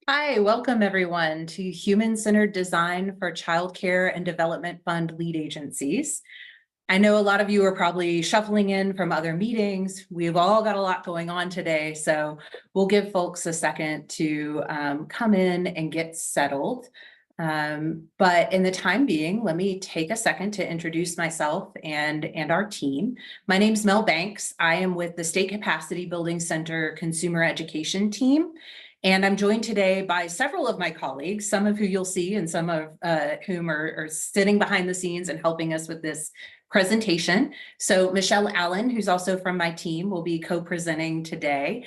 Hi, welcome everyone to Human-Centered Design for Childcare and Development Fund Lead Agencies. I know a lot of you are probably shuffling in from other meetings. We've all got a lot going on today, so we'll give folks a second to come in and get settled. But in the time being, let me take a second to introduce myself and our team. My name's Mel Banks. I am with the State Capacity Building Center Consumer Education Team. And I'm joined today by several of my colleagues, some of who you'll see and some of whom are sitting behind the scenes and helping us with this presentation. So Michelle Allen, who's also from my team, will be co-presenting today.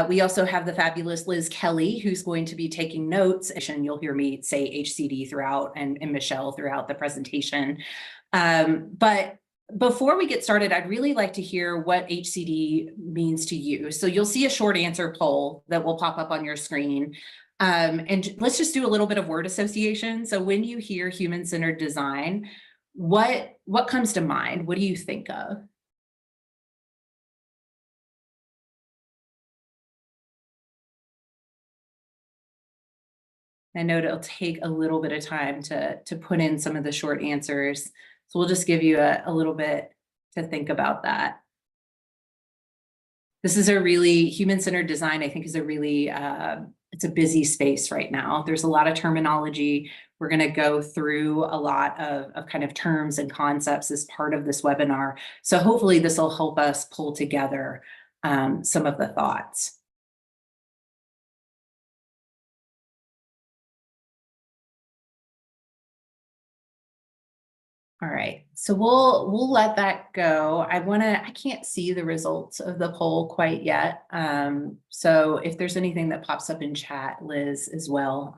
We also have the fabulous Liz Kelly, who's going to be taking notes, and you'll hear me say HCD throughout and Michelle throughout the presentation. But before we get started, I'd really like to hear what HCD means to you. So you'll see a short answer poll that will pop up on your screen. And let's just do a little bit of word association. So when you hear human-centered design, what comes to mind? What do you think of? I know it'll take a little bit of time to put in some of the short answers. So we'll just give you a little bit to think about that. This is a really human-centered design, I think, is a really, it's a busy space right now. There's a lot of terminology. We're going to go through a lot of kind of terms and concepts as part of this webinar. So hopefully this will help us pull together some of the thoughts. All right, so we'll let that go. I can't see the results of the poll quite yet. So if there's anything that pops up in chat, Liz, as well,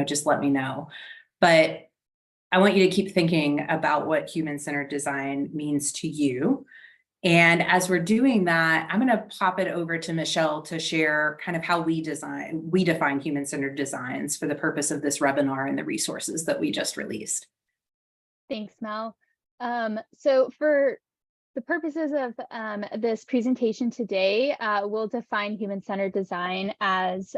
just let me know. But I want you to keep thinking about what human-centered design means to you. And as we're doing that, I'm going to pop it over to Michelle to share kind of how we define human-centered designs for the purpose of this webinar and the resources that we just released. Thanks, Mel. So for the purposes of this presentation today, we'll define human-centered design as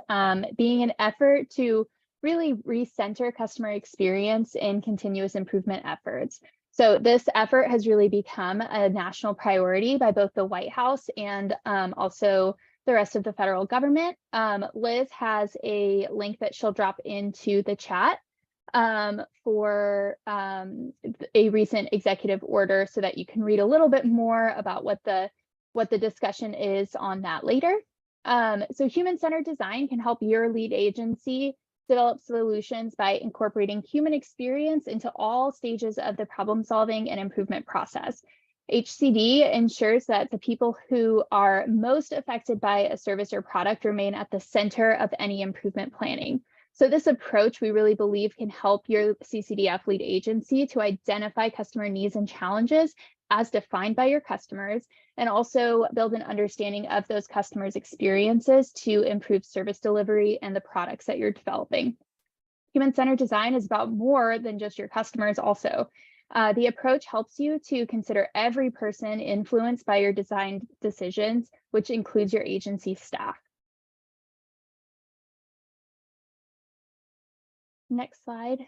being an effort to really recenter customer experience in continuous improvement efforts. So this effort has really become a national priority by both the White House and also the rest of the federal government. Liz has a link that she'll drop into the chat for a recent executive order so that you can read a little bit more about what the discussion is on that later. So human-centered design can help your lead agency develop solutions by incorporating human experience into all stages of the problem solving and improvement process. HCD ensures that the people who are most affected by a service or product remain at the center of any improvement planning. So this approach, we really believe, can help your CCDF lead agency to identify customer needs and challenges as defined by your customers, and also build an understanding of those customers' experiences to improve service delivery and the products that you're developing. Human-centered design is about more than just your customers also. The approach helps you to consider every person influenced by your design decisions, which includes your agency staff. Next slide.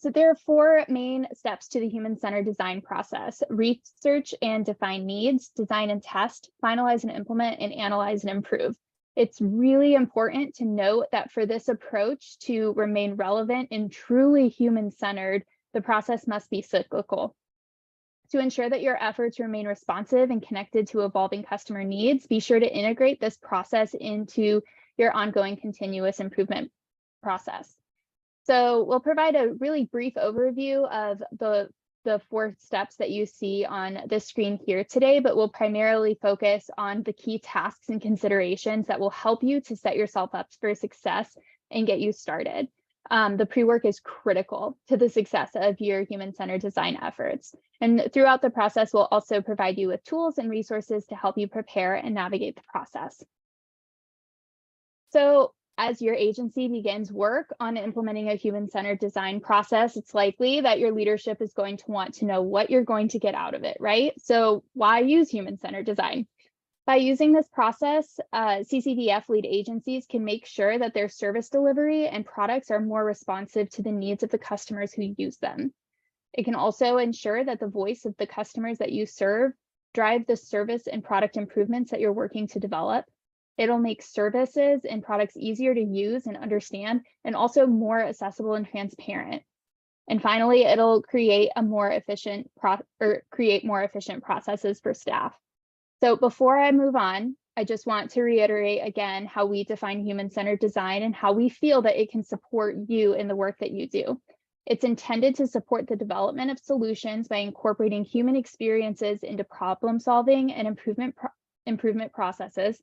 So there are 4 main steps to the human-centered design process: research and define needs, design and test, finalize and implement, and analyze and improve. It's really important to note that for this approach to remain relevant and truly human-centered, the process must be cyclical. To ensure that your efforts remain responsive and connected to evolving customer needs, be sure to integrate this process into your ongoing continuous improvement process. So we'll provide a really brief overview of the 4 steps that you see on this screen here today, but we'll primarily focus on the key tasks and considerations that will help you to set yourself up for success and get you started. The pre-work is critical to the success of your human-centered design efforts. And throughout the process, we'll also provide you with tools and resources to help you prepare and navigate the process. So as your agency begins work on implementing a human-centered design process, it's likely that your leadership is going to want to know what you're going to get out of it, right? So why use human-centered design? By using this process, CCDF lead agencies can make sure that their service delivery and products are more responsive to the needs of the customers who use them. It can also ensure that the voice of the customers that you serve drive the service and product improvements that you're working to develop. It'll make services and products easier to use and understand, and also more accessible and transparent. And finally, it'll create a more efficient more efficient processes for staff. So before I move on, I just want to reiterate again how we define human-centered design and how we feel that it can support you in the work that you do. It's intended to support the development of solutions by incorporating human experiences into problem solving and improvement processes.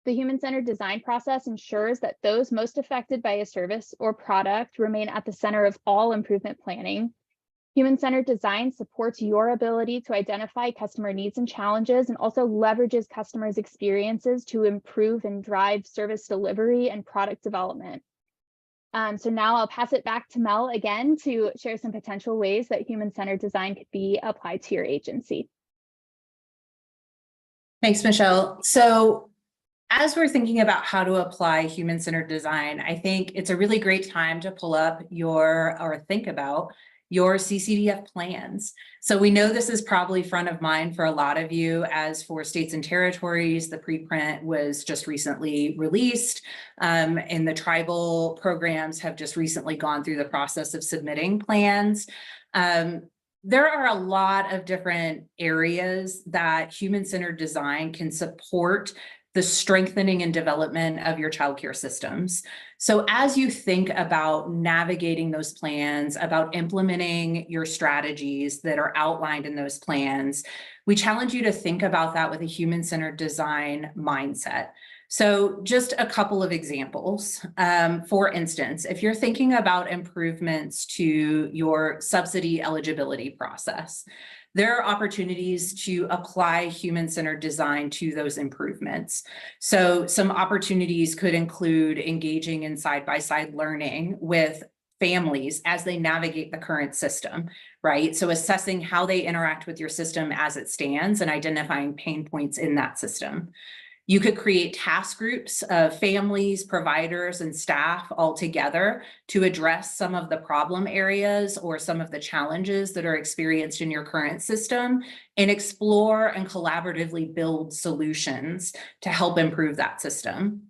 The human-centered design process ensures that those most affected by a service or product remain at the center of all improvement planning. Human-centered design supports your ability to identify customer needs and challenges, and also leverages customers' experiences to improve and drive service delivery and product development. So now I'll pass it back to Mel again to share some potential ways that human-centered design could be applied to your agency. Thanks, Michelle. So as we're thinking about how to apply human-centered design, I think it's a really great time to pull up think about your CCDF plans. So we know this is probably front of mind for a lot of you. As for states and territories, the preprint was just recently released, and the tribal programs have just recently gone through the process of submitting plans. There are a lot of different areas that human-centered design can support the strengthening and development of your childcare systems. So as you think about navigating those plans, about implementing your strategies that are outlined in those plans, we challenge you to think about that with a human-centered design mindset. So just a couple of examples. For instance, if you're thinking about improvements to your subsidy eligibility process, there are opportunities to apply human-centered design to those improvements. So some opportunities could include engaging in side-by-side learning with families as they navigate the current system, right? So assessing how they interact with your system as it stands and identifying pain points in that system. You could create task groups of families, providers, and staff all together to address some of the problem areas or some of the challenges that are experienced in your current system, and explore and collaboratively build solutions to help improve that system.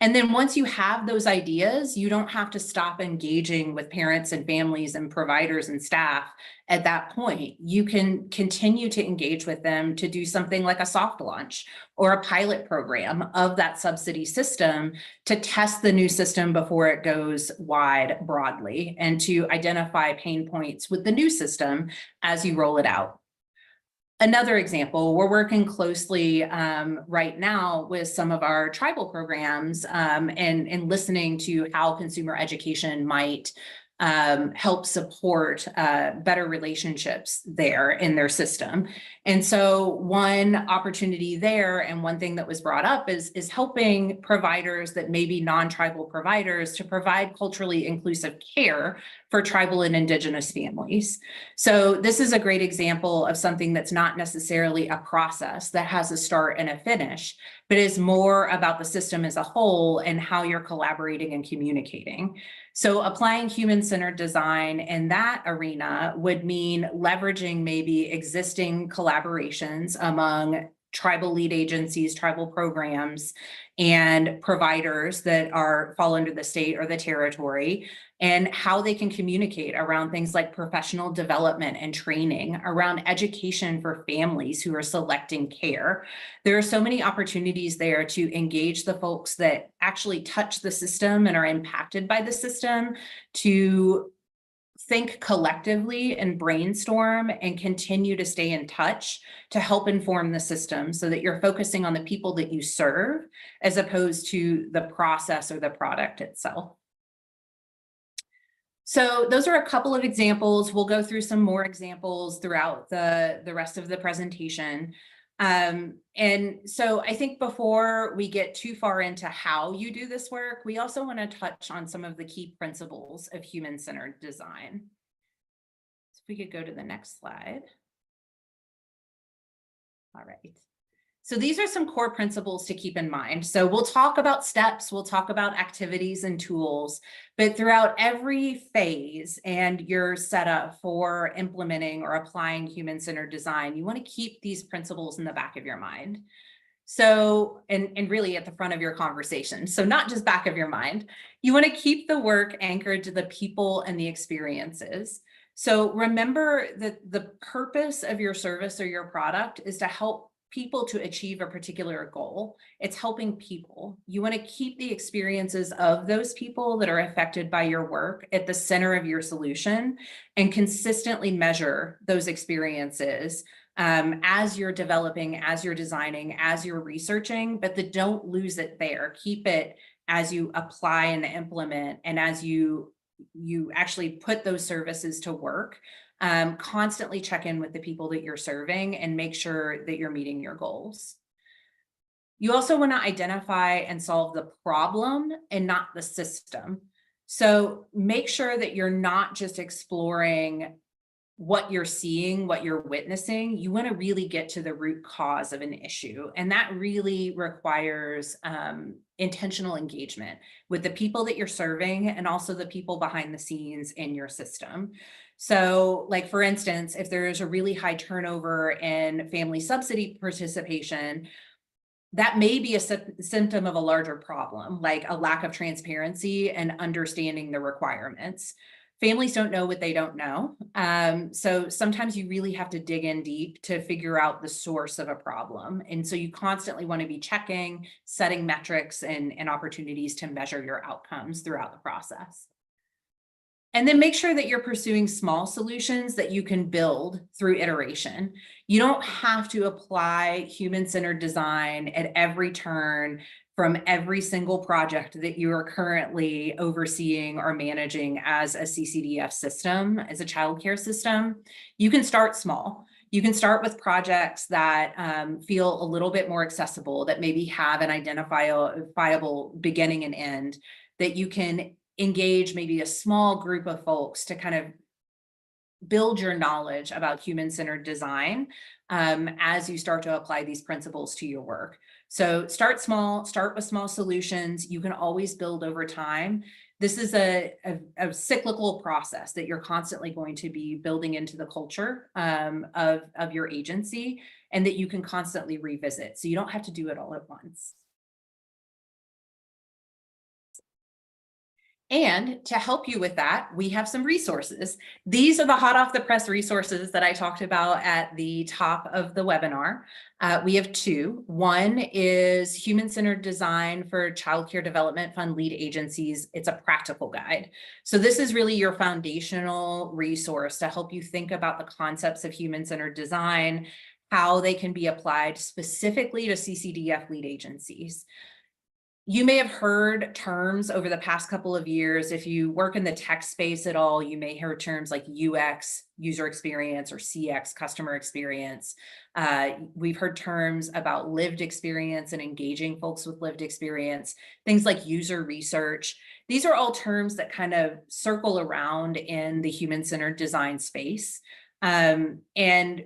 And then once you have those ideas, you don't have to stop engaging with parents and families and providers and staff at that point. You can continue to engage with them to do something like a soft launch or a pilot program of that subsidy system to test the new system before it goes wide broadly, and to identify pain points with the new system as you roll it out. Another example, we're working closely right now with some of our tribal programs and listening to how consumer education might help support better relationships there in their system. And so one opportunity there, and one thing that was brought up, is helping providers that may be non-tribal providers to provide culturally inclusive care for tribal and indigenous families. So this is a great example of something that's not necessarily a process that has a start and a finish, but is more about the system as a whole and how you're collaborating and communicating. So applying human-centered design in that arena would mean leveraging maybe existing collaborations among tribal lead agencies, tribal programs, and providers that fall under the state or the territory, and how they can communicate around things like professional development and training, around education for families who are selecting care. There are so many opportunities there to engage the folks that actually touch the system and are impacted by the system, to think collectively and brainstorm and continue to stay in touch to help inform the system, so that you're focusing on the people that you serve as opposed to the process or the product itself. So those are a couple of examples. We'll go through some more examples throughout the rest of the presentation. And so I think before we get too far into how you do this work, we also want to touch on some of the key principles of human-centered design. So if we could go to the next slide. All right. So these are some core principles to keep in mind. So we'll talk about steps, we'll talk about activities and tools, but throughout every phase and your setup for implementing or applying human-centered design, you want to keep these principles in the back of your mind. So, and really at the front of your conversation. So not just back of your mind, you want to keep the work anchored to the people and the experiences. So remember that the purpose of your service or your product is to help people to achieve a particular goal. It's helping people. You want to keep the experiences of those people that are affected by your work at the center of your solution and consistently measure those experiences as you're developing, as you're designing, as you're researching, but don't lose it there. Keep it as you apply and implement and as you actually put those services to work. Constantly check in with the people that you're serving and make sure that you're meeting your goals. You also want to identify and solve the problem and not the system. So make sure that you're not just exploring what you're seeing, what you're witnessing. You want to really get to the root cause of an issue. And that really requires intentional engagement with the people that you're serving and also the people behind the scenes in your system. So like, for instance, if there is a really high turnover in family subsidy participation, that may be a symptom of a larger problem, like a lack of transparency and understanding the requirements. Families don't know what they don't know. So sometimes you really have to dig in deep to figure out the source of a problem. And so you constantly want to be checking, setting metrics and opportunities to measure your outcomes throughout the process. And then make sure that you're pursuing small solutions that you can build through iteration. You don't have to apply human-centered design at every turn from every single project that you are currently overseeing or managing as a CCDF system, as a childcare system. You can start small. You can start with projects that feel a little bit more accessible, that maybe have an identifiable beginning and end, that you can engage maybe a small group of folks to kind of build your knowledge about human-centered design as you start to apply these principles to your work. So start small, start with small solutions. You can always build over time. This is a cyclical process that you're constantly going to be building into the culture of your agency, and that you can constantly revisit. So you don't have to do it all at once. And to help you with that, we have some resources. These are the hot off the press resources that I talked about at the top of the webinar. We have two. One is Human-Centered Design for Childcare Development Fund Lead Agencies. It's a practical guide. So this is really your foundational resource to help you think about the concepts of human-centered design, how they can be applied specifically to CCDF lead agencies. You may have heard terms over the past couple of years. If you work in the tech space at all, you may hear terms like UX, user experience, or CX, customer experience. We've heard terms about lived experience and engaging folks with lived experience, things like user research. These are all terms that kind of circle around in the human-centered design space. And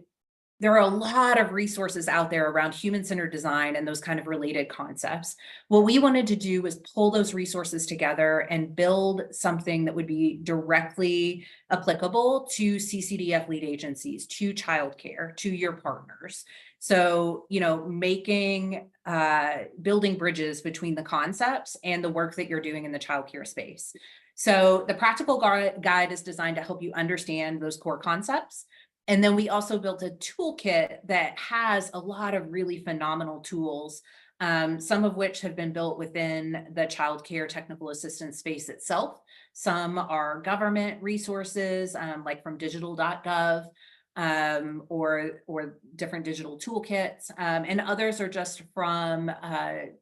there are a lot of resources out there around human-centered design and those kind of related concepts. What we wanted to do was pull those resources together and build something that would be directly applicable to CCDF lead agencies, to childcare, to your partners. So, you know, building bridges between the concepts and the work that you're doing in the childcare space. So the practical guide is designed to help you understand those core concepts. And then we also built a toolkit that has a lot of really phenomenal tools, some of which have been built within the childcare technical assistance space itself. Some are government resources, like from digital.gov, or different digital toolkits, and others are just from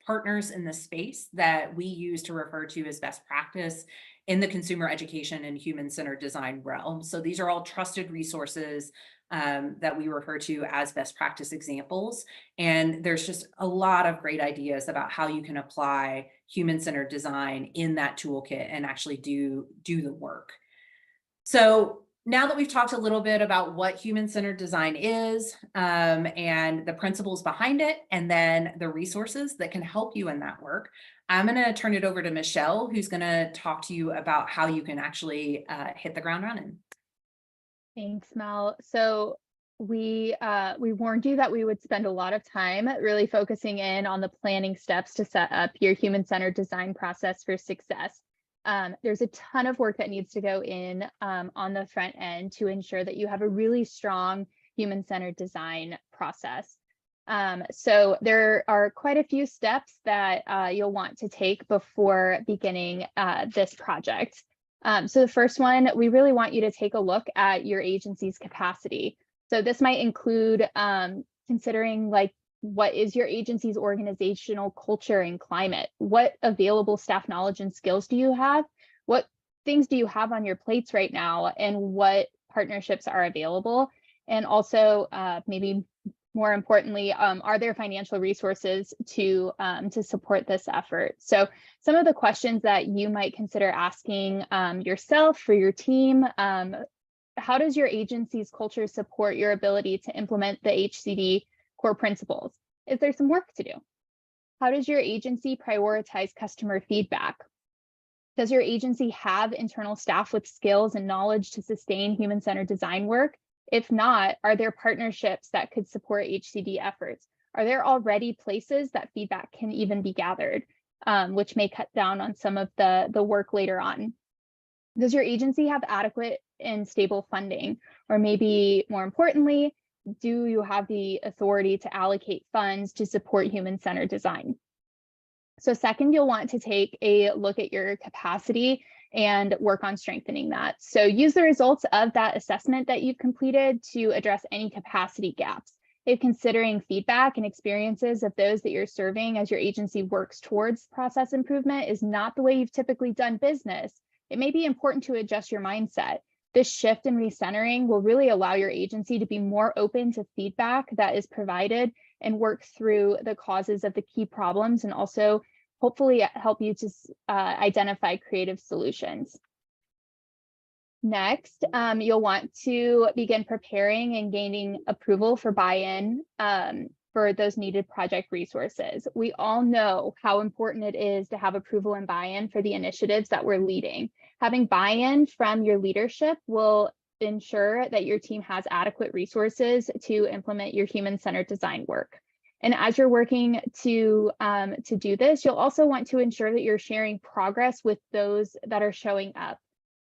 partners in the space that we use to refer to as best practice in the consumer education and human-centered design realm. So these are all trusted resources that we refer to as best practice examples. And there's just a lot of great ideas about how you can apply human-centered design in that toolkit and actually do the work. So Now that we've talked a little bit about what human-centered design is, and the principles behind it, and then the resources that can help you in that work, I'm going to turn it over to Michelle, who's going to talk to you about how you can actually hit the ground running. Thanks, Mel. So we warned you that we would spend a lot of time really focusing in on the planning steps to set up your human-centered design process for success. There's a ton of work that needs to go in on the front end to ensure that you have a really strong human-centered design process. So there are quite a few steps that you'll want to take before beginning this project. So the first one, we really want you to take a look at your agency's capacity. So this might include considering like, what is your agency's organizational culture and climate? What available staff knowledge and skills do you have? What things do you have on your plates right now? And what partnerships are available? And also, maybe more importantly, are there financial resources to support this effort? So some of the questions that you might consider asking yourself for your team: how does your agency's culture support your ability to implement the HCD core principles? Is there some work to do? How does your agency prioritize customer feedback? Does your agency have internal staff with skills and knowledge to sustain human-centered design work? If not, are there partnerships that could support HCD efforts? Are there already places that feedback can even be gathered, which may cut down on some of the work later on? Does your agency have adequate and stable funding? Or maybe more importantly, do you have the authority to allocate funds to support human-centered design? So second, you'll want to take a look at your capacity and work on strengthening that. So use the results of that assessment that you've completed to address any capacity gaps. If considering feedback and experiences of those that you're serving as your agency works towards process improvement is not the way you've typically done business, it may be important to adjust your mindset. This shift in recentering will really allow your agency to be more open to feedback that is provided and work through the causes of the key problems, and also hopefully help you to identify creative solutions. Next, you'll want to begin preparing and gaining approval for buy-in for those needed project resources. We all know how important it is to have approval and buy-in for the initiatives that we're leading. Having buy-in from your leadership will ensure that your team has adequate resources to implement your human-centered design work. And as you're working to do this, you'll also want to ensure that you're sharing progress with those that are showing up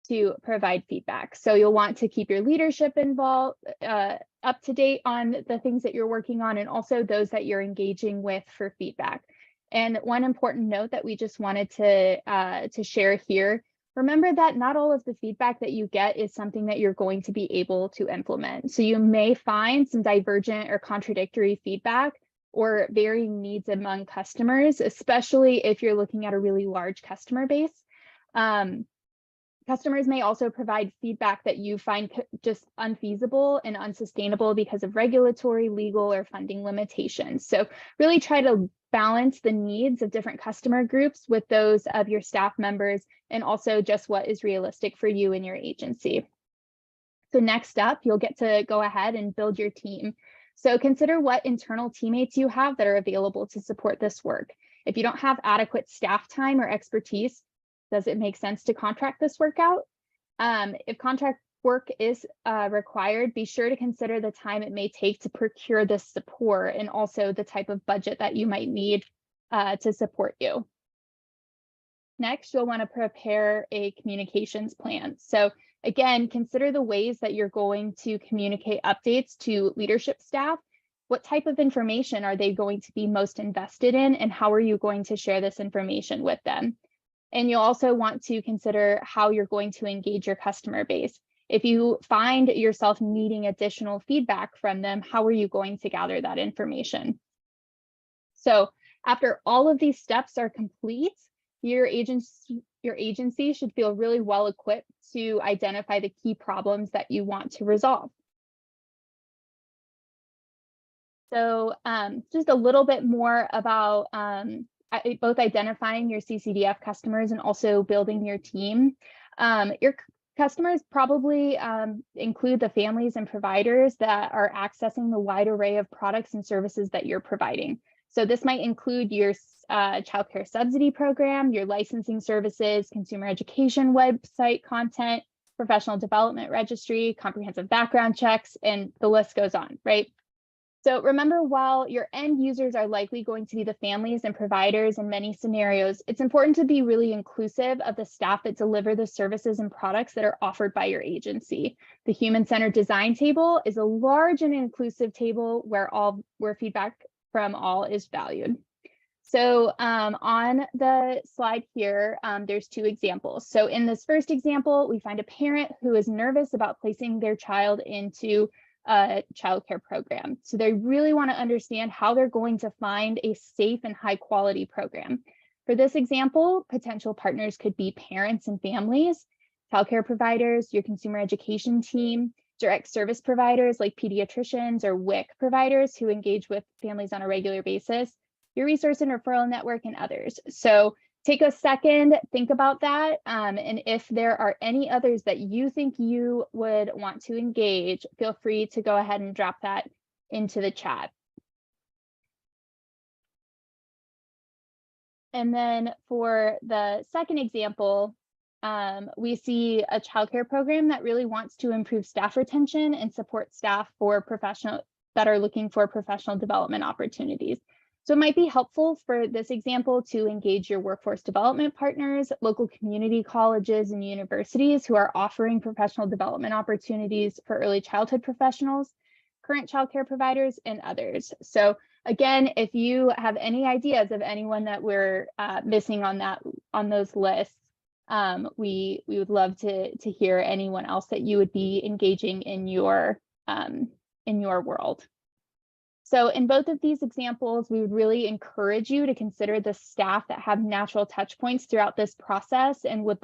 to provide feedback. So you'll want to keep your leadership involved, up to date on the things that you're working on, and also those that you're engaging with for feedback. And one important note that we just wanted to share here: remember that not all of the feedback that you get is something that you're going to be able to implement. So you may find some divergent or contradictory feedback or varying needs among customers, especially if you're looking at a really large customer base. Customers may also provide feedback that you find just unfeasible and unsustainable because of regulatory, legal, or funding limitations. So really try to balance the needs of different customer groups with those of your staff members, and also just what is realistic for you and your agency. So next up, you'll get to go ahead and build your team. So consider what internal teammates you have that are available to support this work. If you don't have adequate staff time or expertise, does it make sense to contract this work out? If contract work is required, be sure to consider the time it may take to procure this support, and also the type of budget that you might need to support you. Next, you'll want to prepare a communications plan. So again, consider the ways that you're going to communicate updates to leadership staff. What type of information are they going to be most invested in, and how are you going to share this information with them? And you'll also want to consider how you're going to engage your customer base. If you find yourself needing additional feedback from them, how are you going to gather that information? So after all of these steps are complete, your agency should feel really well equipped to identify the key problems that you want to resolve. So just a little bit more about both identifying your CCDF customers and also building your team. Your customers probably include the families and providers that are accessing the wide array of products and services that you're providing. So this might include your childcare subsidy program, your licensing services, consumer education website content, professional development registry, comprehensive background checks, and the list goes on, right? So remember, while your end users are likely going to be the families and providers in many scenarios, it's important to be really inclusive of the staff that deliver the services and products that are offered by your agency. The human-centered design table is a large and inclusive table where feedback from all is valued. So on the slide here, there's two examples. So in this first example, we find a parent who is nervous about placing their child into a childcare program. So they really want to understand how they're going to find a safe and high quality program. For this example, potential partners could be parents and families, childcare providers, your consumer education team, direct service providers like pediatricians or WIC providers who engage with families on a regular basis, your resource and referral network, and others. So take a second, think about that. And if there are any others that you think you would want to engage, feel free to go ahead and drop that into the chat. And then for the second example, we see a childcare program that really wants to improve staff retention and support staff that are looking for professional development opportunities. So it might be helpful for this example to engage your workforce development partners, local community colleges and universities who are offering professional development opportunities for early childhood professionals, current childcare providers, and others. So again, if you have any ideas of anyone that we're missing on those lists, we would love to hear anyone else that you would be engaging in your world. So in both of these examples, we would really encourage you to consider the staff that have natural touch points throughout this process and would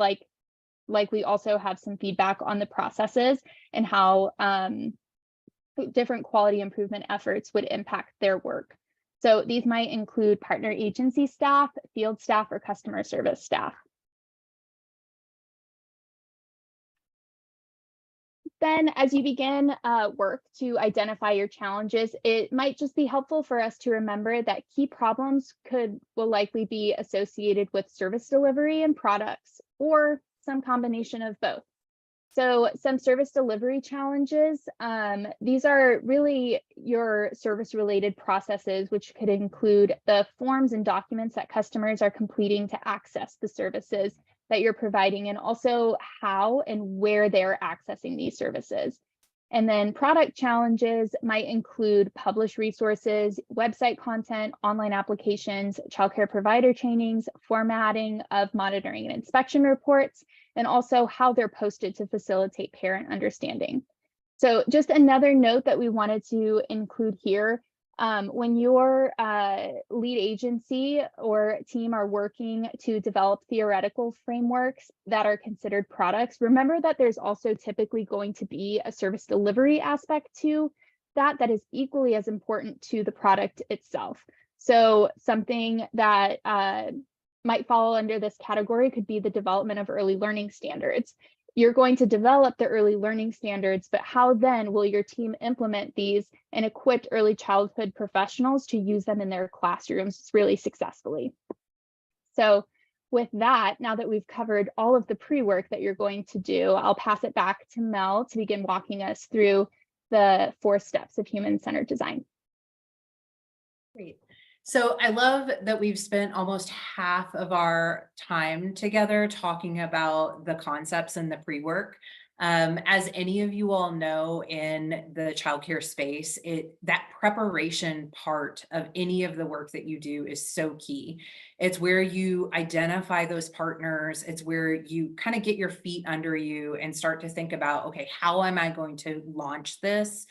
likely also have some feedback on the processes and how different quality improvement efforts would impact their work. So these might include partner agency staff, field staff, or customer service staff. Then as you begin work to identify your challenges, it might just be helpful for us to remember that key problems will likely be associated with service delivery and products, or some combination of both. So some service delivery challenges, these are really your service related processes, which could include the forms and documents that customers are completing to access the services that you're providing, and also how and where they're accessing these services. And then product challenges might include published resources, website content, online applications, childcare provider trainings, formatting of monitoring and inspection reports, and also how they're posted to facilitate parent understanding. So just another note that we wanted to include here, when your lead agency or team are working to develop theoretical frameworks that are considered products, remember that there's also typically going to be a service delivery aspect to that is equally as important to the product itself. So something that might fall under this category could be the development of early learning standards. You're going to develop the early learning standards, but how then will your team implement these and equip early childhood professionals to use them in their classrooms really successfully? So with that, now that we've covered all of the pre-work that you're going to do, I'll pass it back to Mel to begin walking us through the 4 steps of human-centered design. Great. So I love that we've spent almost half of our time together talking about the concepts and the pre-work. As any of you all know, in the childcare space, that preparation part of any of the work that you do is so key. It's where you identify those partners. It's where you kind of get your feet under you and start to think about, okay, how am I going to launch this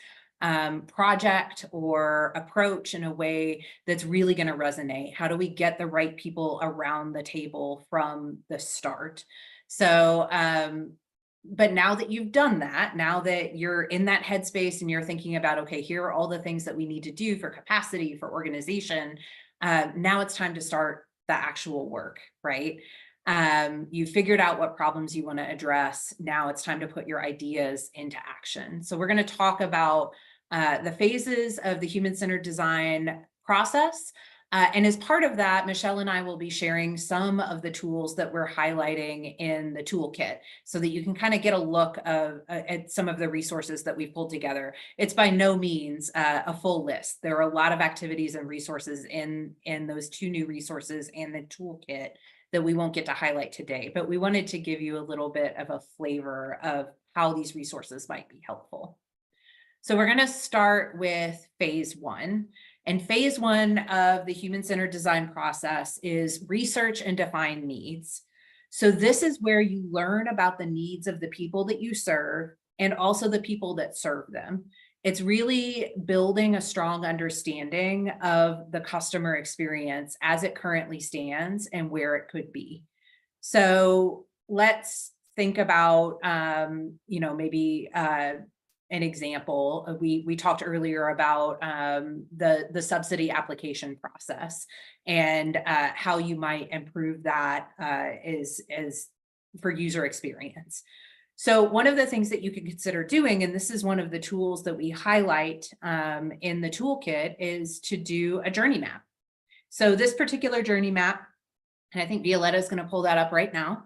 project or approach in a way that's really going to resonate? How do we get the right people around the table from the start? So, but now that you've done that, now that you're in that headspace and you're thinking about, okay, here are all the things that we need to do for capacity, for organization, now it's time to start the actual work, right? You figured out what problems you want to address. Now it's time to put your ideas into action. So we're going to talk about the phases of the human-centered design process. And as part of that, Michelle and I will be sharing some of the tools that we're highlighting in the toolkit so that you can kind of get a look at some of the resources that we've pulled together. It's by no means a full list. There are a lot of activities and resources in those 2 new resources and the toolkit that we won't get to highlight today, but we wanted to give you a little bit of a flavor of how these resources might be helpful. So we're going to start with phase 1. And phase 1 of the human-centered design process is research and define needs. So this is where you learn about the needs of the people that you serve and also the people that serve them. It's really building a strong understanding of the customer experience as it currently stands and where it could be. So let's think about, maybe an example. We talked earlier about the subsidy application process and how you might improve that is for user experience. So one of the things that you could consider doing, and this is one of the tools that we highlight in the toolkit, is to do a journey map. So this particular journey map, and I think Violetta is going to pull that up right now,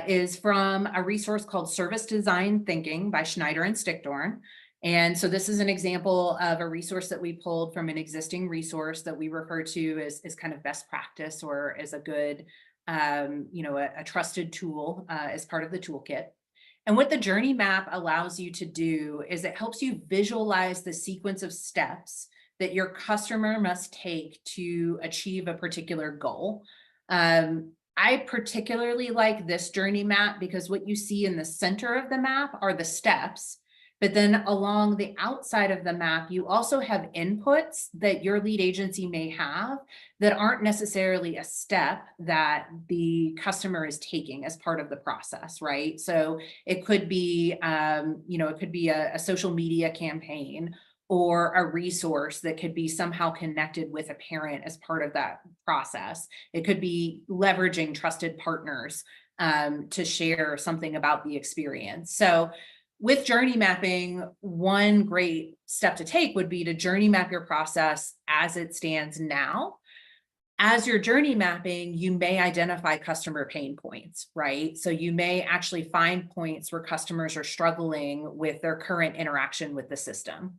is from a resource called Service Design Thinking by Schneider and Stickdorn. And so this is an example of a resource that we pulled from an existing resource that we refer to as kind of best practice or as a good, a trusted tool as part of the toolkit. And what the journey map allows you to do is it helps you visualize the sequence of steps that your customer must take to achieve a particular goal. I particularly like this journey map because what you see in the center of the map are the steps, but then along the outside of the map, you also have inputs that your lead agency may have that aren't necessarily a step that the customer is taking as part of the process, right? So it could be, it could be a social media campaign or a resource that could be somehow connected with a parent as part of that process. It could be leveraging trusted partners to share something about the experience. So with journey mapping, one great step to take would be to journey map your process as it stands now. As you're journey mapping, you may identify customer pain points, right? So you may actually find points where customers are struggling with their current interaction with the system.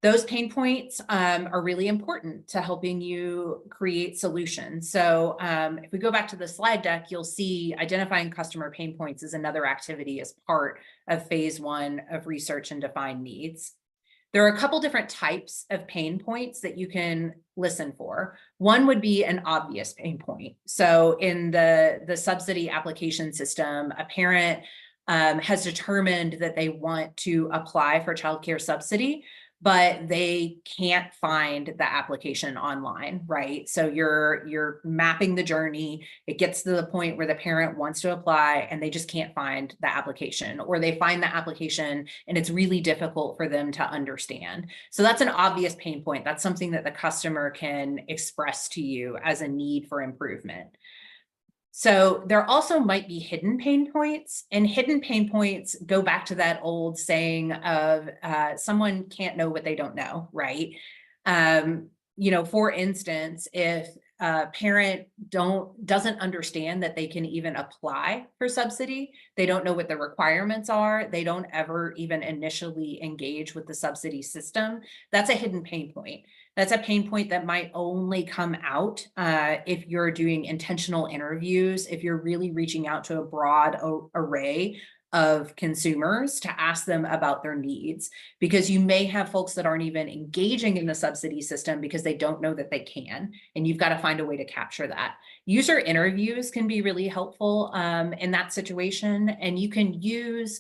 Those pain points are really important to helping you create solutions. So if we go back to the slide deck, you'll see identifying customer pain points is another activity as part of phase 1 of research and define needs. There are a couple different types of pain points that you can listen for. One would be an obvious pain point. So in the subsidy application system, a parent has determined that they want to apply for childcare subsidy, but they can't find the application online, right? So you're mapping the journey. It gets to the point where the parent wants to apply and they just can't find the application, or they find the application and it's really difficult for them to understand. So that's an obvious pain point. That's something that the customer can express to you as a need for improvement. So there also might be hidden pain points, and hidden pain points go back to that old saying of someone can't know what they don't know, right? For instance, if a parent doesn't understand that they can even apply for subsidy, they don't know what the requirements are, they don't ever even initially engage with the subsidy system, that's a hidden pain point. That's a pain point that might only come out if you're doing intentional interviews, if you're really reaching out to a broad array of consumers to ask them about their needs, because you may have folks that aren't even engaging in the subsidy system because they don't know that they can, and you've got to find a way to capture that. User interviews can be really helpful in that situation, and you can use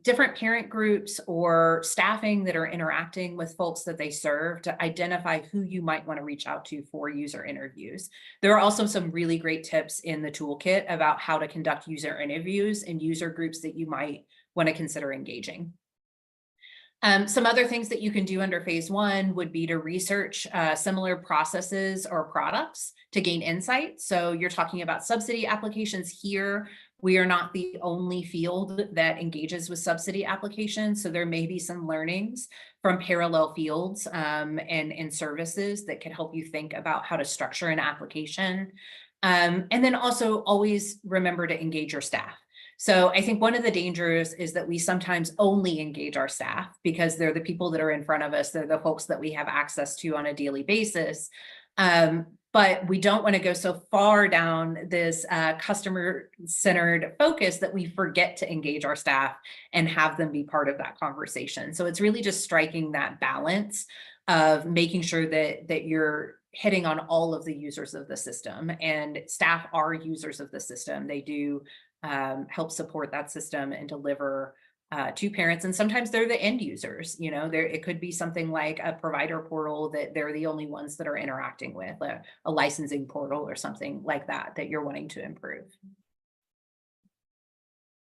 different parent groups or staffing that are interacting with folks that they serve to identify who you might want to reach out to for user interviews. There are also some really great tips in the toolkit about how to conduct user interviews and user groups that you might want to consider engaging. Some other things that you can do under phase one would be to research similar processes or products to gain insight. So you're talking about subsidy applications here. We are not the only field that engages with subsidy applications. So there may be some learnings from parallel fields and services that could help you think about how to structure an application. And then also always remember to engage your staff. So I think one of the dangers is that we sometimes only engage our staff because they're the people that are in front of us. They're the folks that we have access to on a daily basis. But we don't want to go so far down this customer-centered focus that we forget to engage our staff and have them be part of that conversation. So it's really just striking that balance of making sure that you're hitting on all of the users of the system, and staff are users of the system. They do help support that system and deliver to parents. And sometimes they're the end users. You know, it could be something like a provider portal that they're the only ones that are interacting with, a licensing portal or something like that you're wanting to improve.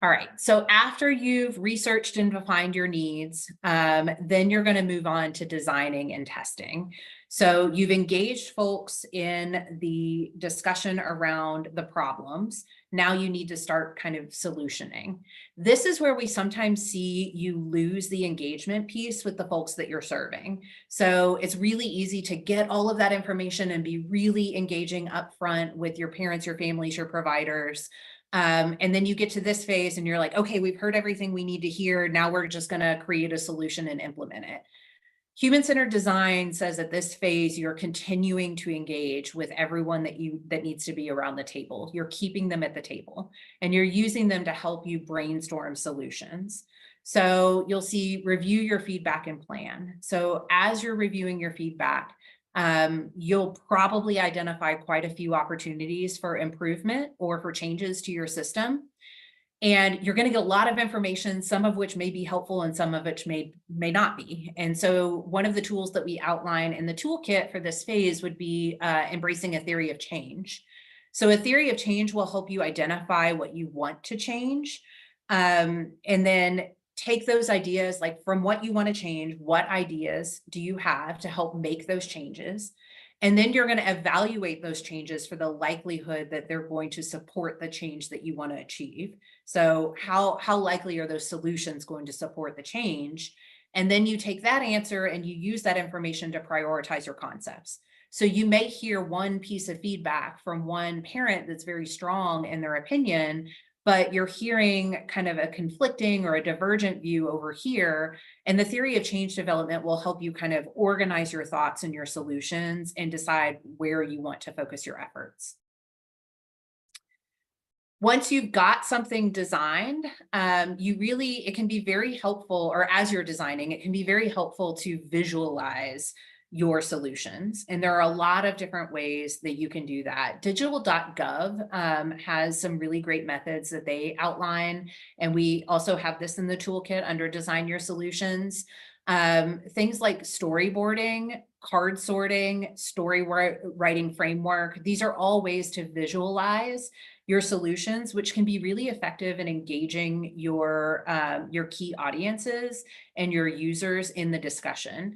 All right, so after you've researched and defined your needs, then you're going to move on to designing and testing. So you've engaged folks in the discussion around the problems. Now you need to start kind of solutioning. This is where we sometimes see you lose the engagement piece with the folks that you're serving. So it's really easy to get all of that information and be really engaging upfront with your parents, your families, your providers. And then you get to this phase and you're like, okay, we've heard everything we need to hear. Now we're just going to create a solution and implement it. Human-centered design says at this phase, you're continuing to engage with everyone that needs to be around the table. You're keeping them at the table and you're using them to help you brainstorm solutions. So you'll see review your feedback and plan. So as you're reviewing your feedback, you'll probably identify quite a few opportunities for improvement or for changes to your system. And you're going to get a lot of information, some of which may be helpful and some of which may not be. And so one of the tools that we outline in the toolkit for this phase would be embracing a theory of change. So a theory of change will help you identify what you want to change, and then take those ideas, like from what you want to change, what ideas do you have to help make those changes? And then you're going to evaluate those changes for the likelihood that they're going to support the change that you want to achieve. So how likely are those solutions going to support the change? And then you take that answer and you use that information to prioritize your concepts. So you may hear one piece of feedback from one parent that's very strong in their opinion, but you're hearing kind of a conflicting or a divergent view over here. And the theory of change development will help you kind of organize your thoughts and your solutions and decide where you want to focus your efforts. Once you've got something designed, it can be very helpful, or as you're designing, it can be very helpful to visualize your solutions. And there are a lot of different ways that you can do that. Digital.gov has some really great methods that they outline. And we also have this in the toolkit under Design Your Solutions. Things like storyboarding, card sorting, story writing framework. These are all ways to visualize your solutions, which can be really effective in engaging your key audiences and your users in the discussion.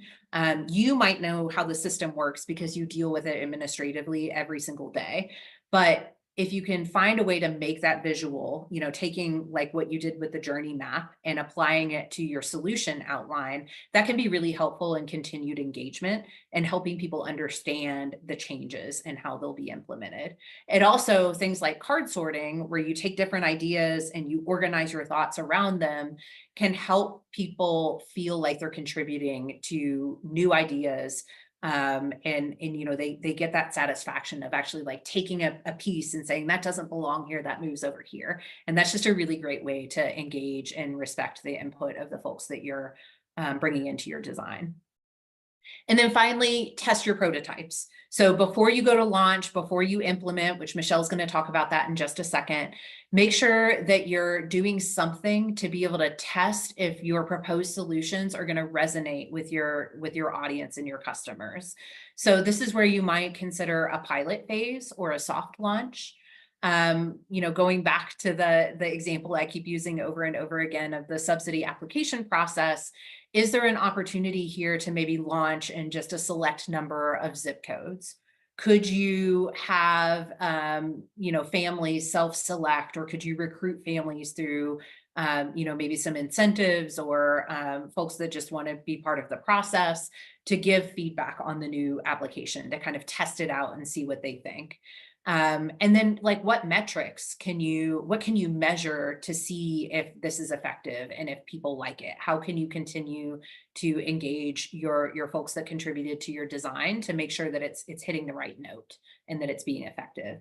You might know how the system works because you deal with it administratively every single day, but if you can find a way to make that visual, you know, taking like what you did with the journey map and applying it to your solution outline, that can be really helpful in continued engagement and helping people understand the changes and how they'll be implemented. And also things like card sorting, where you take different ideas and you organize your thoughts around them, can help people feel like they're contributing to new ideas. And you know, they get that satisfaction of actually like taking a piece and saying that doesn't belong here, that moves over here. And that's just a really great way to engage and respect the input of the folks that you're bringing into your design. And then finally, test your prototypes. So before you go to launch, before you implement, which Michelle's going to talk about that in just a second, make sure that you're doing something to be able to test if your proposed solutions are going to resonate with your audience and your customers. So this is where you might consider a pilot phase or a soft launch. Going back to the example I keep using over and over again of the subsidy application process, is there an opportunity here to maybe launch in just a select number of zip codes? Could you have, families self-select, or could you recruit families through, maybe some incentives or folks that just want to be part of the process to give feedback on the new application to kind of test it out and see what they think? And then like what metrics what can you measure to see if this is effective and if people like it? How can you continue to engage your folks that contributed to your design to make sure that it's hitting the right note and that it's being effective?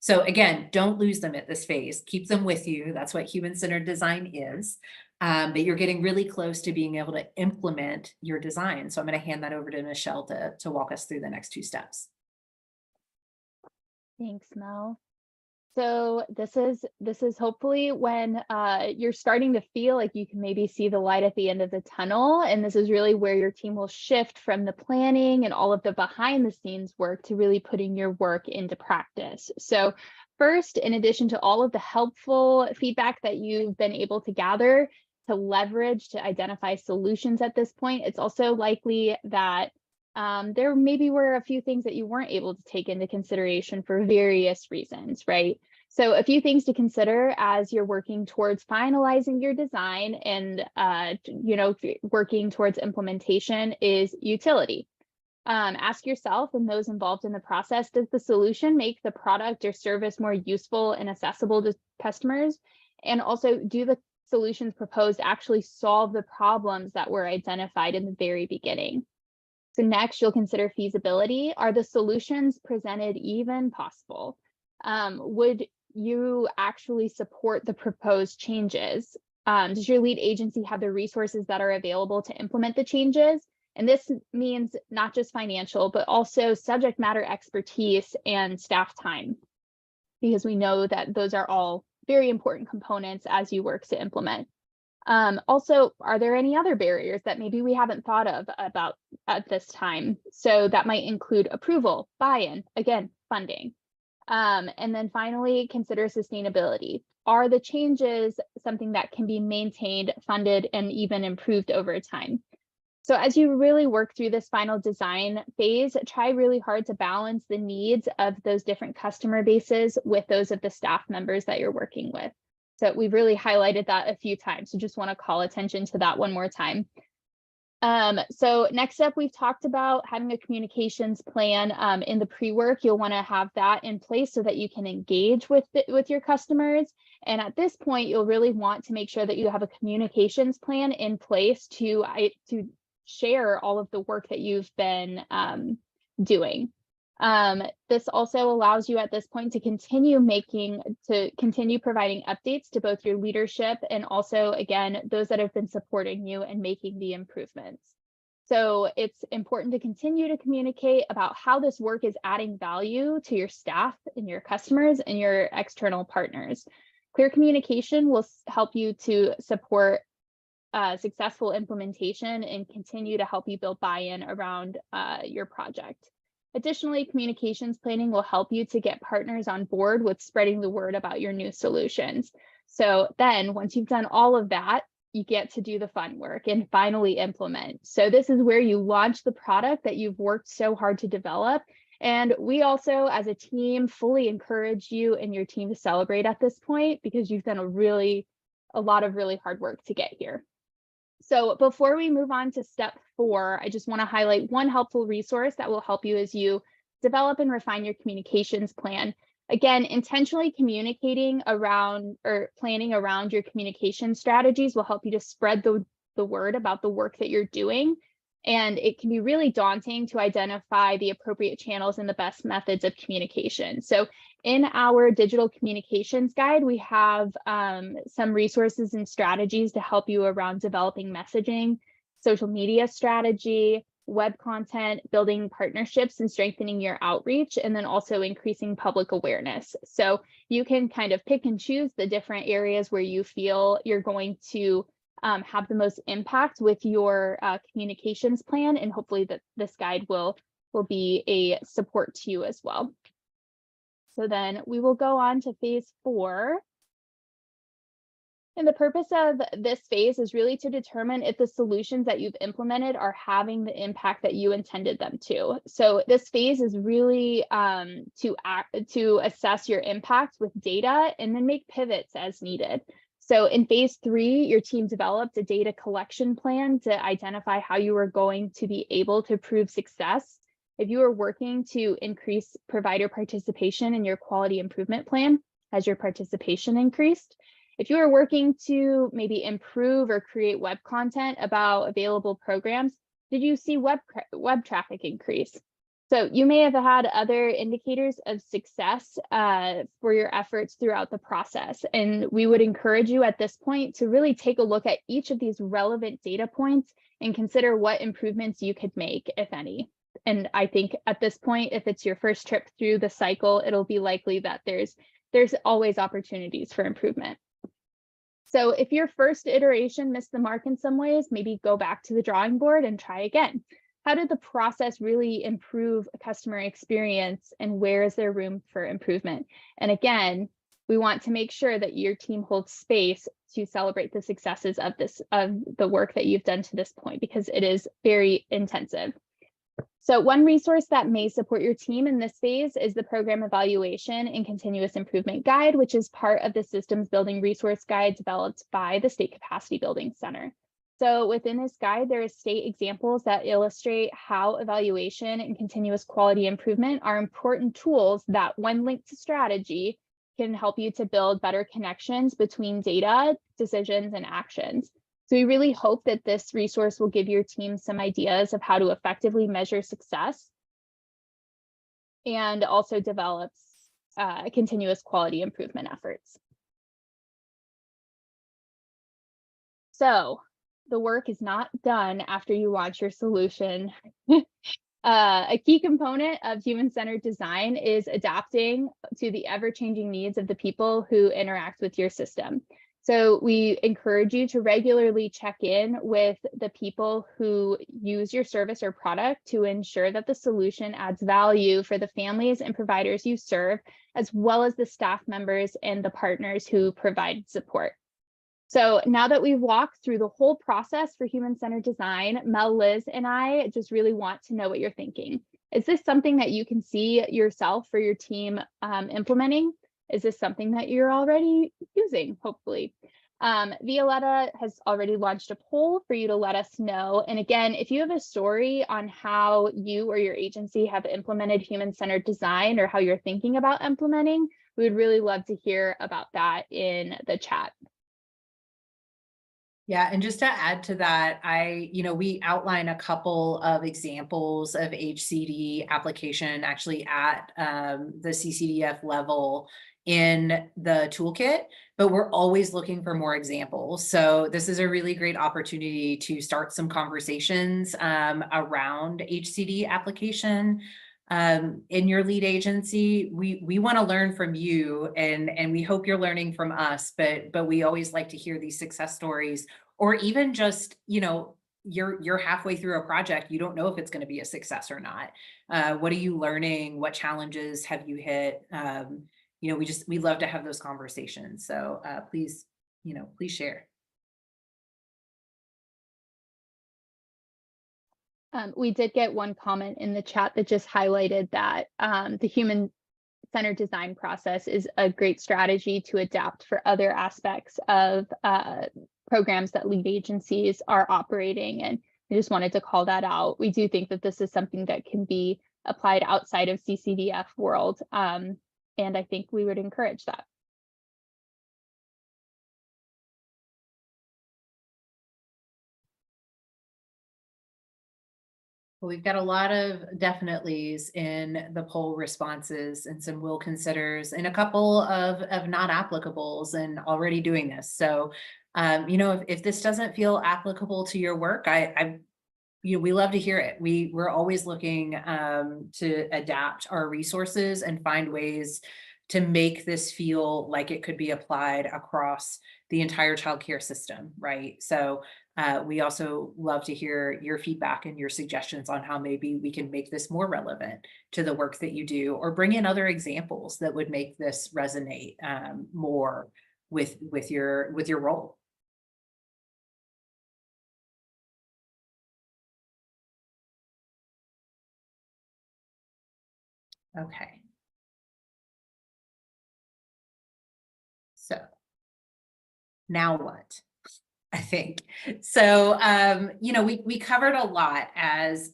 So again, don't lose them at this phase. Keep them with you. That's what human-centered design is. But you're getting really close to being able to implement your design. So I'm going to hand that over to Michelle to walk us through the next two steps. Thanks, Mel. So this is hopefully when you're starting to feel like you can maybe see the light at the end of the tunnel. And this is really where your team will shift from the planning and all of the behind the scenes work to really putting your work into practice. So first, in addition to all of the helpful feedback that you've been able to gather to leverage to identify solutions at this point, it's also likely that there maybe were a few things that you weren't able to take into consideration for various reasons, right? So a few things to consider as you're working towards finalizing your design and, working towards implementation is utility. Ask yourself and those involved in the process, does the solution make the product or service more useful and accessible to customers? And also, do the solutions proposed actually solve the problems that were identified in the very beginning? So next, you'll consider feasibility. Are the solutions presented even possible? Would you actually support the proposed changes? Does your lead agency have the resources that are available to implement the changes? And this means not just financial, but also subject matter expertise and staff time, because we know that those are all very important components as you work to implement. Also, are there any other barriers that maybe we haven't thought of about at this time? So that might include approval, buy-in, again, funding. And then finally, consider sustainability. Are the changes something that can be maintained, funded, and even improved over time? So as you really work through this final design phase, try really hard to balance the needs of those different customer bases with those of the staff members that you're working with. So we've really highlighted that a few times. So just want to call attention to that one more time. So next up, we've talked about having a communications plan in the pre-work. You'll want to have that in place so that you can engage with your customers. And at this point, you'll really want to make sure that you have a communications plan in place to share all of the work that you've been doing. This also allows you at this point to continue providing updates to both your leadership and also, again, those that have been supporting you and making the improvements. So it's important to continue to communicate about how this work is adding value to your staff and your customers and your external partners. Clear communication will help you to support successful implementation and continue to help you build buy-in around your project. Additionally, communications planning will help you to get partners on board with spreading the word about your new solutions. So then once you've done all of that, you get to do the fun work and finally implement. So this is where you launch the product that you've worked so hard to develop. And we also, as a team, fully encourage you and your team to celebrate at this point because you've done a lot of really hard work to get here. So before we move on to step 4, I just want to highlight one helpful resource that will help you as you develop and refine your communications plan. Again, intentionally communicating around or planning around your communication strategies will help you to spread the word about the work that you're doing. And it can be really daunting to identify the appropriate channels and the best methods of communication. So in our digital communications guide, we have some resources and strategies to help you around developing messaging, social media strategy, web content, building partnerships and strengthening your outreach, and then also increasing public awareness. So you can kind of pick and choose the different areas where you feel you're going to have the most impact with your communications plan, and hopefully that this guide will be a support to you as well. So then we will go on to phase 4. And the purpose of this phase is really to determine if the solutions that you've implemented are having the impact that you intended them to. So this phase is really to assess your impact with data and then make pivots as needed. So in phase 3, your team developed a data collection plan to identify how you are going to be able to prove success. If you are working to increase provider participation in your quality improvement plan, has your participation increased? If you are working to maybe improve or create web content about available programs, did you see web traffic increase? So you may have had other indicators of success for your efforts throughout the process. And we would encourage you at this point to really take a look at each of these relevant data points and consider what improvements you could make, if any. And I think at this point, if it's your first trip through the cycle, it'll be likely that there's always opportunities for improvement. So if your first iteration missed the mark in some ways, maybe go back to the drawing board and try again. How did the process really improve customer experience, and where is there room for improvement? And again, we want to make sure that your team holds space to celebrate the successes of the work that you've done to this point, because it is very intensive. So one resource that may support your team in this phase is the Program Evaluation and Continuous Improvement Guide, which is part of the Systems Building Resource Guide developed by the State Capacity Building Center. So within this guide, there are state examples that illustrate how evaluation and continuous quality improvement are important tools that, when linked to strategy, can help you to build better connections between data, decisions, and actions. So we really hope that this resource will give your team some ideas of how to effectively measure success and also develops continuous quality improvement efforts. So the work is not done after you launch your solution. A key component of human-centered design is adapting to the ever-changing needs of the people who interact with your system. So we encourage you to regularly check in with the people who use your service or product to ensure that the solution adds value for the families and providers you serve, as well as the staff members and the partners who provide support. So now that we've walked through the whole process for human-centered design, Mel, Liz, and I just really want to know what you're thinking. Is this something that you can see yourself or your team implementing? Is this something that you're already using, hopefully? Violetta has already launched a poll for you to let us know. And again, if you have a story on how you or your agency have implemented human-centered design, or how you're thinking about implementing, we would really love to hear about that in the chat. Yeah, and just to add to that, we outline a couple of examples of HCD application actually at the CCDF level in the toolkit, but we're always looking for more examples. So this is a really great opportunity to start some conversations around HCD application in your lead agency. We want to learn from you, and we hope you're learning from us, but we always like to hear these success stories, or even just, you're halfway through a project, you don't know if it's going to be a success or not. What are you learning? What challenges have you hit? We love to have those conversations. So please share. We did get one comment in the chat that just highlighted that the human-centered design process is a great strategy to adapt for other aspects of programs that lead agencies are operating. And I just wanted to call that out. We do think that this is something that can be applied outside of CCDF world. And I think we would encourage that. Well, we've got a lot of definitelys in the poll responses, and some will considers, and a couple of not applicables, and already doing this. So, if this doesn't feel applicable to your work, we love to hear it. We're always looking to adapt our resources and find ways to make this feel like it could be applied across the entire childcare system, right? So We also love to hear your feedback and your suggestions on how maybe we can make this more relevant to the work that you do, or bring in other examples that would make this resonate more with your role. Okay. So now what? I think. So, we covered a lot as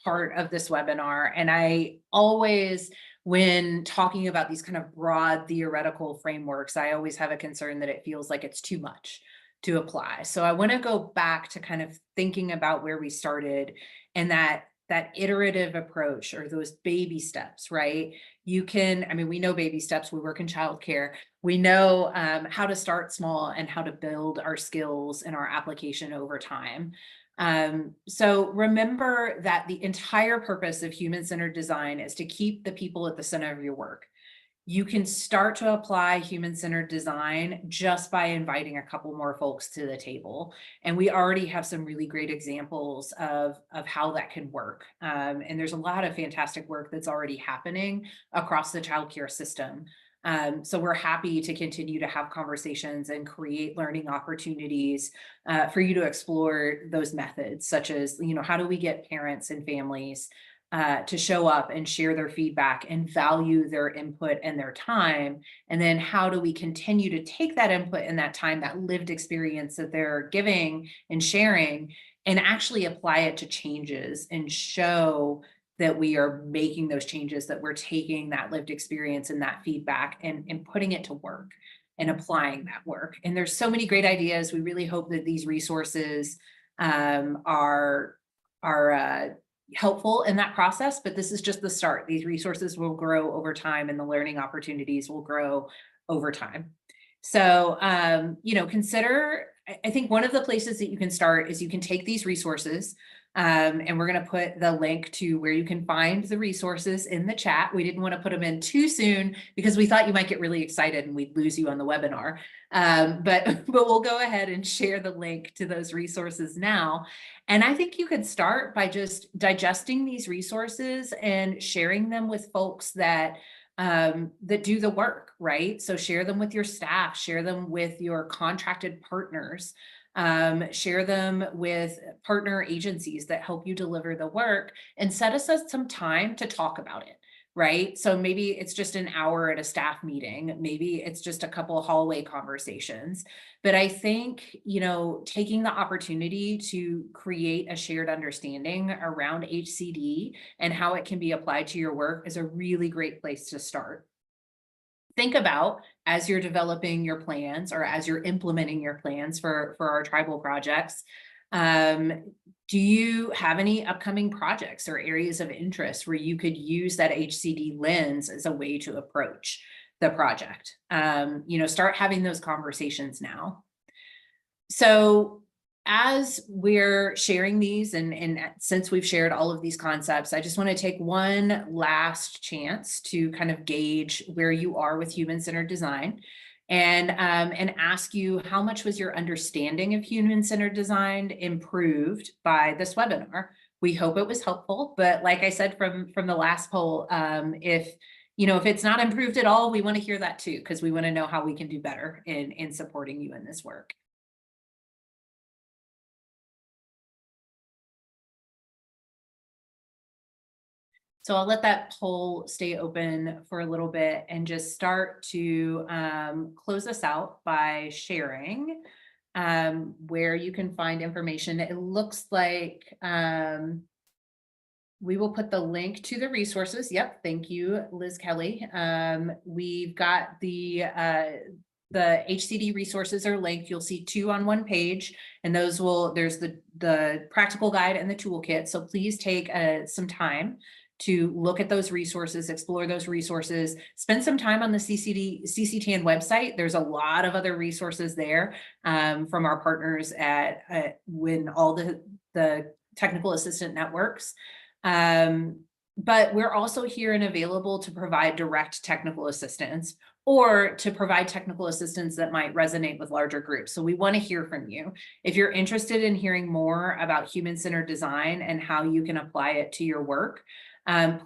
part of this webinar, and I always, when talking about these kind of broad theoretical frameworks, I always have a concern that it feels like it's too much to apply. So I want to go back to kind of thinking about where we started, and that iterative approach, or those baby steps, right? You can, I mean, we know baby steps, we work in childcare. We know how to start small and how to build our skills and our application over time. So remember that the entire purpose of human-centered design is to keep the people at the center of your work. You can start to apply human-centered design just by inviting a couple more folks to the table. And we already have some really great examples of how that can work. And there's a lot of fantastic work that's already happening across the childcare system. So we're happy to continue to have conversations and create learning opportunities for you to explore those methods, such as, how do we get parents and families to show up and share their feedback and value their input and their time? And then how do we continue to take that input and that time, that lived experience that they're giving and sharing, and actually apply it to changes and show that we are making those changes, that we're taking that lived experience and that feedback and putting it to work and applying that work. And there's so many great ideas. We really hope that these resources are helpful in that process, but this is just the start. These resources will grow over time, and the learning opportunities will grow over time. So, consider, I think one of the places that you can start is you can take these resources, and we're going to put the link to where you can find the resources in the chat. We didn't want to put them in too soon because we thought you might get really excited and we'd lose you on the webinar. But we'll go ahead and share the link to those resources now. And I think you could start by just digesting these resources and sharing them with folks that do the work, right? So share them with your staff, share them with your contracted partners, share them with partner agencies that help you deliver the work, and set aside some time to talk about it, right? So maybe it's just an hour at a staff meeting, maybe it's just a couple of hallway conversations. But I think, taking the opportunity to create a shared understanding around HCD and how it can be applied to your work is a really great place to start. Think about, as you're developing your plans or as you're implementing your plans for our tribal projects, do you have any upcoming projects or areas of interest where you could use that HCD lens as a way to approach the project? Start having those conversations now. So as we're sharing these, and since we've shared all of these concepts, I just want to take one last chance to kind of gauge where you are with human-centered design, and ask you, how much was your understanding of human-centered design improved by this webinar? We hope it was helpful, but like I said from the last poll, if it's not improved at all, we want to hear that too, because we want to know how we can do better in supporting you in this work. So I'll let that poll stay open for a little bit and just start to close us out by sharing where you can find information. It looks like we will put the link to the resources. Yep, thank you, Liz Kelly. We've got the HCD resources are linked. You'll see 2 on one page, and there's the practical guide and the toolkit. So please take some time to look at those resources, explore those resources, spend some time on the CCTN website. There's a lot of other resources there from our partners at when all the technical assistant networks. But we're also here and available to provide direct technical assistance or to provide technical assistance that might resonate with larger groups. So we want to hear from you. If you're interested in hearing more about human-centered design and how you can apply it to your work,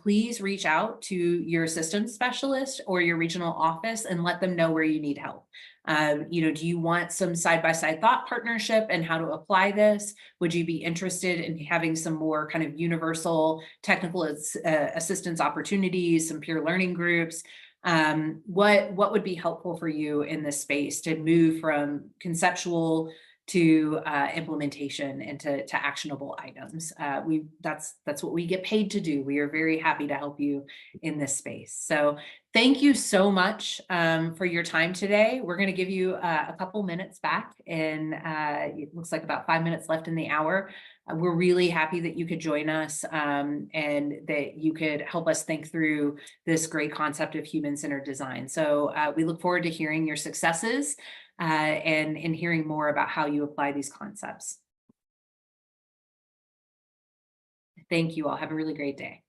please reach out to your systems specialist or your regional office and let them know where you need help. Do you want some side-by-side thought partnership and how to apply this? Would you be interested in having some more kind of universal technical assistance opportunities, some peer learning groups? What would be helpful for you in this space to move from conceptual to implementation and to actionable items? That's what we get paid to do. We are very happy to help you in this space. So thank you so much for your time today. We're going to give you a couple minutes back, and it looks like about 5 minutes left in the hour. We're really happy that you could join us and that you could help us think through this great concept of human-centered design. So we look forward to hearing your successes and hearing more about how you apply these concepts. Thank you all. Have a really great day.